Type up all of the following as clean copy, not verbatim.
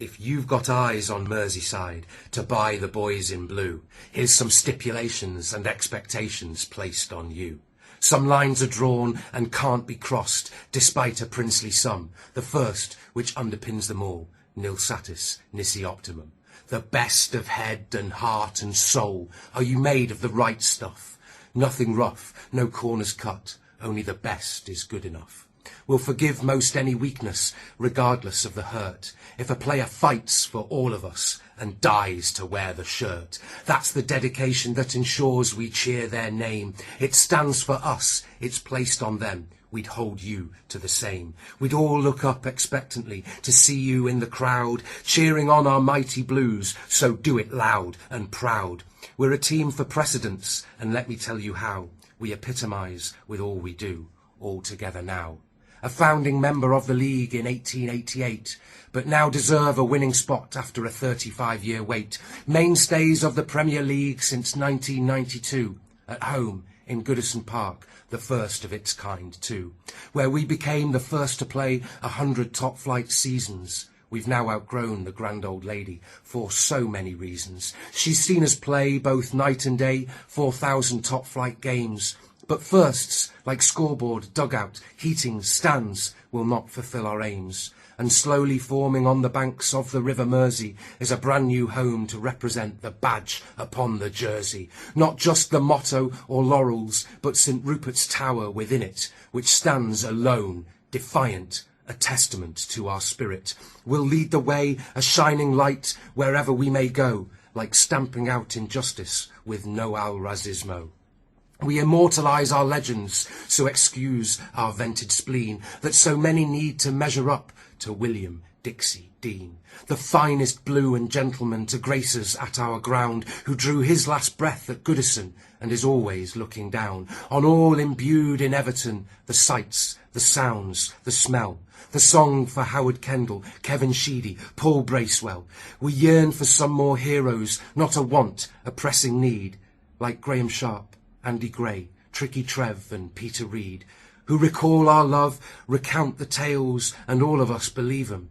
If you've got eyes on Merseyside to buy the boys in blue, here's some stipulations and expectations placed on you. Some lines are drawn and can't be crossed, despite a princely sum. The first, which underpins them all, nil satis, nisi optimum. The best of head and heart and soul. Are you made of the right stuff? Nothing rough, no corners cut, only the best is good enough. We'll forgive most any weakness, regardless of the hurt, if a player fights for all of us and dies to wear the shirt. That's the dedication that ensures we cheer their name. It stands for us, it's placed on them. We'd hold you to the same. We'd all look up expectantly to see you in the crowd, cheering on our mighty blues, so do it loud and proud. We're a team for precedence, and let me tell you how. We epitomise with all we do, all together now. A founding member of the league in 1888, but now deserve a winning spot after a 35-year wait. Mainstays of the Premier League since 1992, at home in Goodison Park, the first of its kind too, where we became the first to play 100 top-flight seasons. We've now outgrown the grand old lady for so many reasons. She's seen us play both night and day, 4,000 top-flight games. But firsts, like scoreboard, dugout, heating, stands, will not fulfil our aims. And slowly forming on the banks of the River Mersey is a brand new home to represent the badge upon the jersey. Not just the motto or laurels, but St. Rupert's Tower within it, which stands alone, defiant, a testament to our spirit. Will lead the way, a shining light, wherever we may go, like stamping out injustice with no al-racismo. We immortalise our legends, so excuse our vented spleen, that so many need to measure up to William Dixie Dean, the finest blue and gentleman to grace us at our ground, who drew his last breath at Goodison and is always looking down on all imbued in Everton, the sights, the sounds, the smell, the song for Howard Kendall, Kevin Sheedy, Paul Bracewell. We yearn for some more heroes, not a want, a pressing need, like Graham Sharp, Andy Gray, Tricky Trev and Peter Reid, who recall our love, recount the tales, and all of us believe 'em.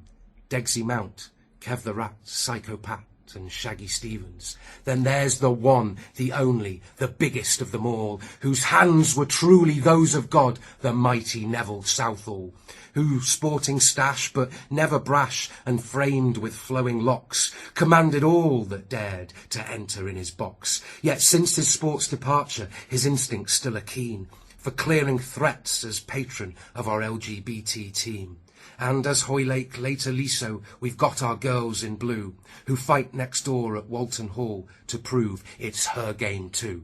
Degsy Mount, Kev the Rat, Psychopath and Shaggy Stevens. Then there's the one, the only, the biggest of them all, whose hands were truly those of God, the mighty Neville Southall, who, sporting stash but never brash and framed with flowing locks, commanded all that dared to enter in his box. Yet since his sports departure, his instincts still are keen for clearing threats as patron of our LGBT team. And as Hoylake, later Liso, we've got our girls in blue, who fight next door at Walton Hall to prove it's her game too.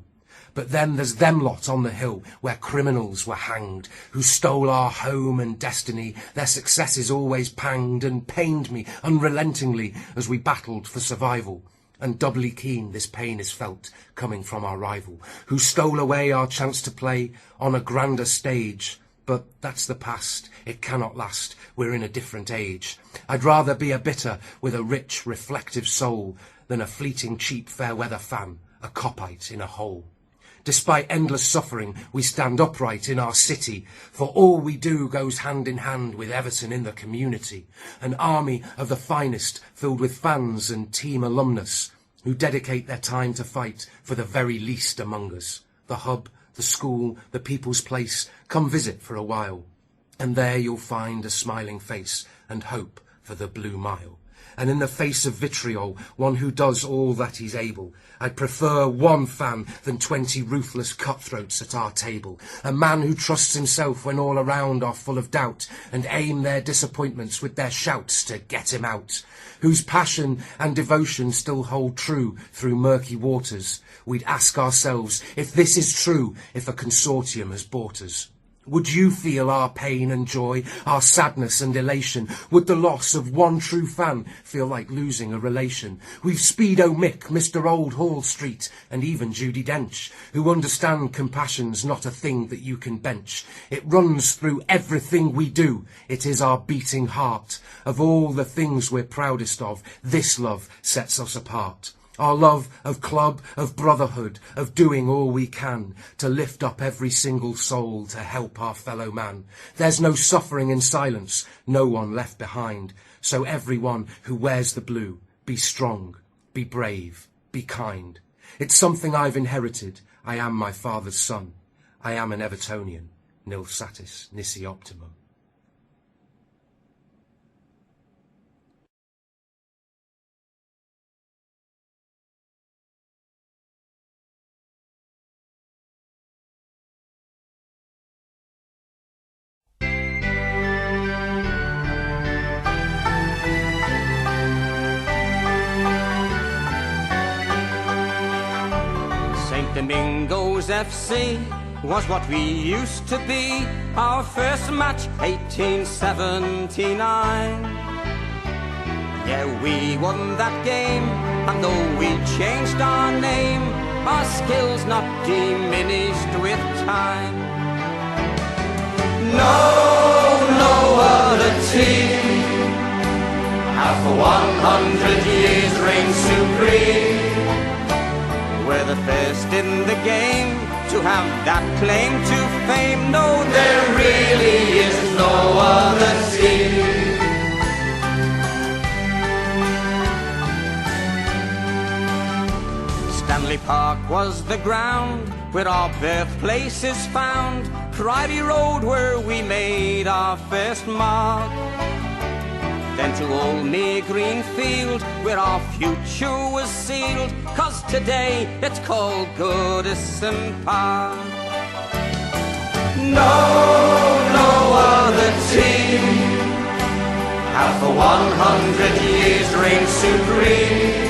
But then there's them lot on the hill where criminals were hanged, who stole our home and destiny. Their successes always panged and pained me unrelentingly as we battled for survival. And doubly keen this pain is felt coming from our rival, who stole away our chance to play on a grander stage. But that's the past, it cannot last, we're in a different age. I'd rather be a bitter with a rich, reflective soul than a fleeting, cheap, fair-weather fan, a copite in a hole. Despite endless suffering, we stand upright in our city, for all we do goes hand in hand with Everton in the community, an army of the finest filled with fans and team alumnus who dedicate their time to fight for the very least among us. The hub, the school, the people's place, come visit for a while, and there you'll find a smiling face and hope for the Blue Mile. And in the face of vitriol, one who does all that he's able. I'd prefer one fan than 20 ruthless cutthroats at our table. A man who trusts himself when all around are full of doubt, and aim their disappointments with their shouts to get him out. Whose passion and devotion still hold true through murky waters. We'd ask ourselves if this is true, if a consortium has bought us. Would you feel our pain and joy, our sadness and elation? Would the loss of one true fan feel like losing a relation? We've Speedo Mick, Mr. Old Hall Street, and even Judi Dench, who understand compassion's not a thing that you can bench. It runs through everything we do. It is our beating heart. Of all the things we're proudest of, this love sets us apart. Our love of club, of brotherhood, of doing all we can to lift up every single soul to help our fellow man. There's no suffering in silence, no one left behind. So everyone who wears the blue, be strong, be brave, be kind. It's something I've inherited. I am my father's son. I am an Evertonian. Nil satis nisi optimum. St. Domingo's FC was what we used to be. Our first match, 1879. Yeah, we won that game, and though we changed our name, our skills not diminished with time. No other team have for 100 years reigned supreme. We're the first in the game to have that claim to fame. No, there really is no other team. Stanley Park was the ground where our birthplace is found. Priory Road where we made our first mark. Then to Old May Green Field where our future was sealed, 'cause today it's called Goodison Park. No other team have for 100 years reigned supreme.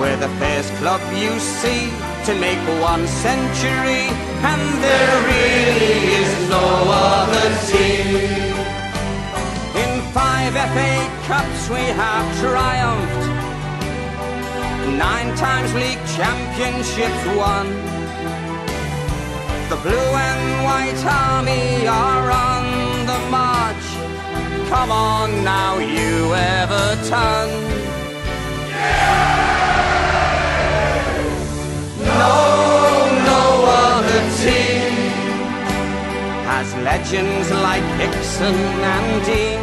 We're the first club you see to make 1 century, and there really is no other team. 5 FA Cups we have triumphed, 9 times league championships won. The blue and white army are on the march. Come on now, you Everton. No other team has legends like Hickson and Dean,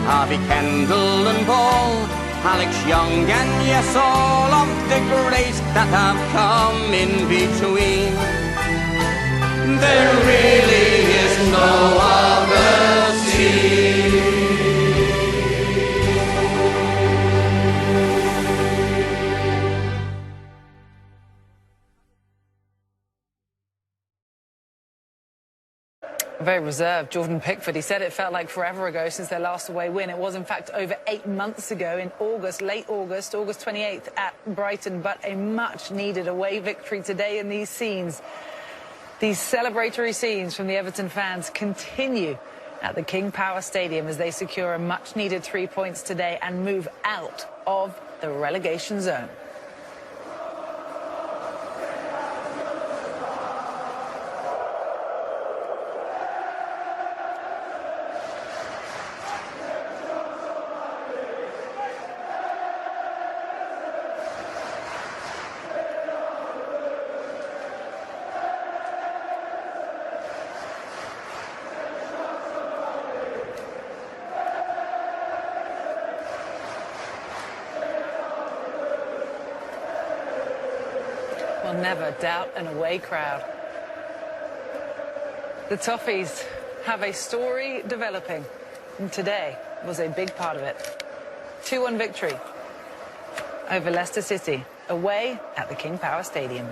Harvey Kendall and Ball, Alex Young, and yes, all of the greats that have come in between. There really is no other team. Very reserved, Jordan Pickford. He said it felt like forever ago since their last away win. It was, in fact, over 8 months ago in August, late August, August 28th at Brighton. But a much-needed away victory today in these scenes. These celebratory scenes from the Everton fans continue at the King Power Stadium as they secure a much-needed 3 points today and move out of the relegation zone. Will never doubt an away crowd. The Toffees have a story developing, and today was a big part of it. 2-1 victory over Leicester City, away at the King Power Stadium.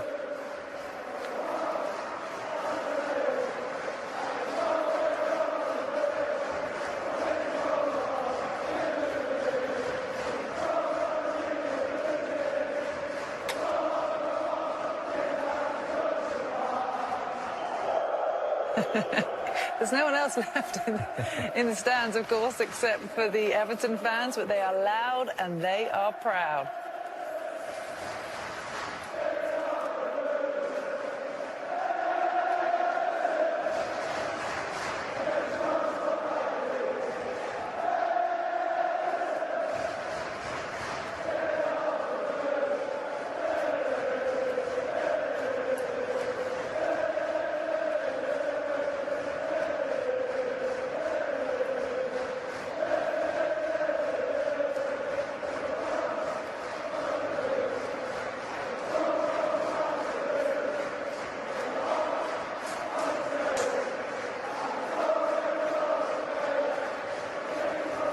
There's no one else left in the stands, of course, except for the Everton fans, but they are loud and they are proud.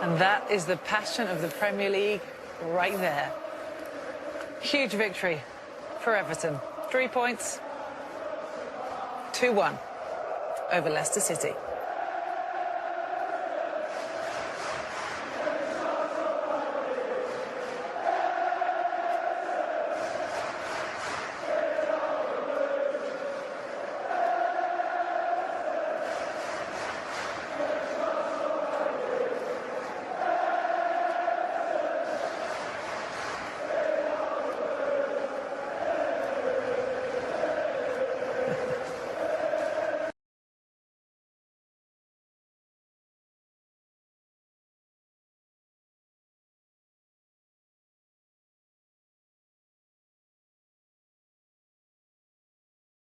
And that is the passion of the Premier League right there. Huge victory for Everton. 3 points, 2-1 over Leicester City.